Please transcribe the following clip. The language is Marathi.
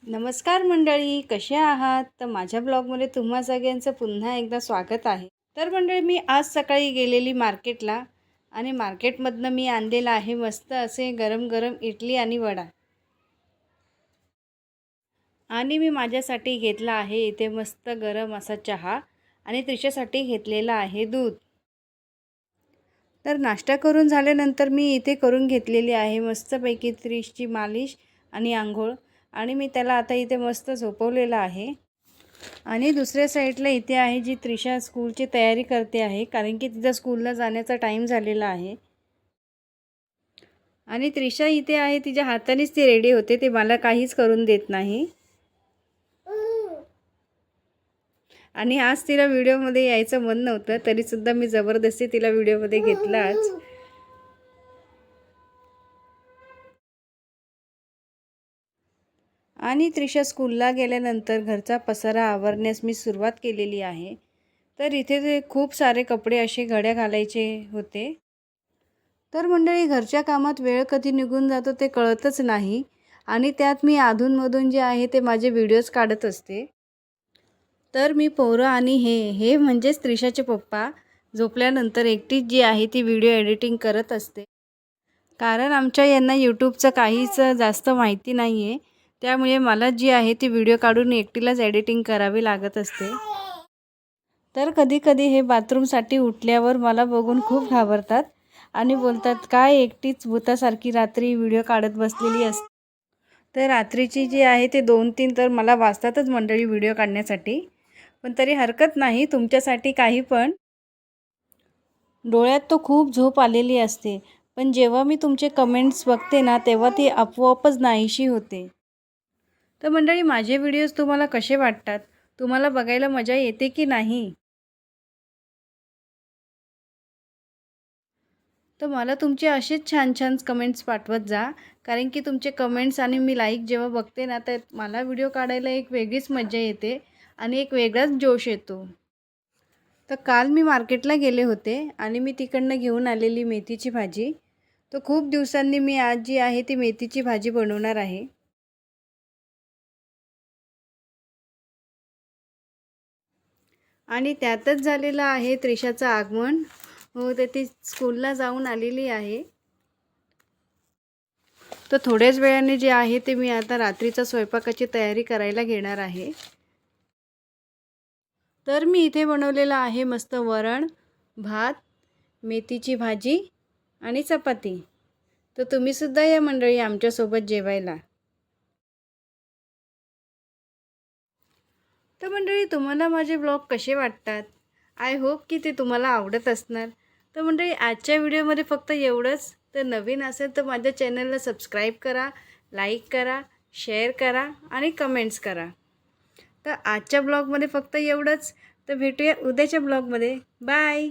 नमस्कार मंडळी, कसे आहात? तर माझ्या ब्लॉगमध्ये तुम्हा सगळ्यांचं पुन्हा एकदा स्वागत आहे. तर मंडळी, मी आज सकाळी गेलेली मार्केटला आणि मार्केटमधनं मी आणलेलं आहे मस्त असे गरम गरम इडली आणि वडा. आणि मी माझ्यासाठी घेतला आहे इथे मस्त गरम असा चहा आणि त्रिशासाठी घेतलेला आहे दूध. तर नाश्ता करून झाल्यानंतर मी इथे करून घेतलेली आहे मस्तपैकी त्रिशची मालिश आणि आंघोळ. आणि मी त्याला आता इथे मस्त झोपवलेलं आहे. आणि दुसऱ्या साईडला इथे आहे जी त्रिशा स्कूलची तयारी करते आहे, कारण की तिचा स्कूलला जाण्याचा टाईम झालेला आहे. आणि त्रिशा इथे आहे, तिच्या हातानेच ती रेडी होते, ते मला काहीच करून देत नाही. आणि आज तिला व्हिडिओमध्ये यायचं मन नव्हतं, तरीसुद्धा मी जबरदस्ती तिला व्हिडिओमध्ये घेतलं आज. आणि त्रिशा स्कूलला गेल्यानंतर घरचा पसारा आवरण्यास मी सुरुवात केलेली आहे. तर इथे ते खूप सारे कपडे असे घड्या घालायचे होते. तर मंडळी, घरच्या कामात वेळ कधी निघून जातो ते कळतच नाही. आणि त्यात मी अधूनमधून जे आहे ते माझे व्हिडिओज काढत असते. तर मी पोरं आणि हे म्हणजेच त्रिशाचे पप्पा झोपल्यानंतर एकटीच जी आहे ती व्हिडिओ एडिटिंग करत असते. कारण आमच्या यांना यूट्यूबचं काहीच जास्त माहिती नाही आहे. त्यामुळे मला जी आहे ती व्हिडिओ काढून एकटीलाच एडिटिंग करावी लागत असते. तर कधी हे बाथरूमसाठी उठल्यावर मला बघून खूप घाबरतात आणि बोलतात, काय एकटीच भूतासारखी रात्री व्हिडिओ काढत बसलेली असते. तर रात्रीची जी आहे ते 2-3 तर मला वाजतातच मंडळी व्हिडिओ काढण्यासाठी. पण तरी हरकत नाही, तुमच्यासाठी काही पण. डोळ्यात तो खूप झोप आलेली असते, पण जेव्हा मी तुमचे कमेंट्स बघते ना, तेव्हा ती आपोआपच नाहीशी होते. तर मंडळी, माझे व्हिडिओज तुम्हाला कसे वाटतात? तुम्हाला बघायला मजा येते की नाही? तर मला तुमचे असेच छान छान कमेंट्स पाठवत जा, कारण की तुमचे कमेंट्स आणि मी लाईक जेव्हा बघते ना, तर मला व्हिडिओ काढायला एक वेगळीच मजा येते आणि एक वेगळाच जोश येतो. तर काल मी मार्केटला गेले होते आणि मी तिकडनं घेऊन आलेली मेथीची भाजी. तर खूप दिवसांनी मी आज जी आहे ती मेथीची भाजी बनवणार आहे. आणि त्यातच झालेलं आहे त्रिशाचं आगमन. हो, तर ती स्कूलला जाऊन आलेली आहे. तर थोड्याच वेळाने जे आहे ते मी आता रात्रीचा स्वयंपाकाची तयारी करायला घेणार आहे. तर मी इथे बनवलेलं आहे मस्त वरण, भात, मेथीची भाजी आणि चपाती. तर तुम्हीसुद्धा या मंडळी आमच्यासोबत जेवायला. तर मंडळी, तुम्हाला माझे ब्लॉग कसे वाटतात? आय होप की ते तुम्हाला आवडत असणार. तर मंडळी, आजच्या व्हिडिओमध्ये फक्त एवढंच. तर नवीन असेल तर माझ्या चॅनलला सबस्क्राईब करा, लाईक करा, शेअर करा आणि कमेंट्स करा. तर आजच्या ब्लॉगमध्ये फक्त एवढंच. तर भेटूया उद्याच्या ब्लॉगमध्ये. बाय.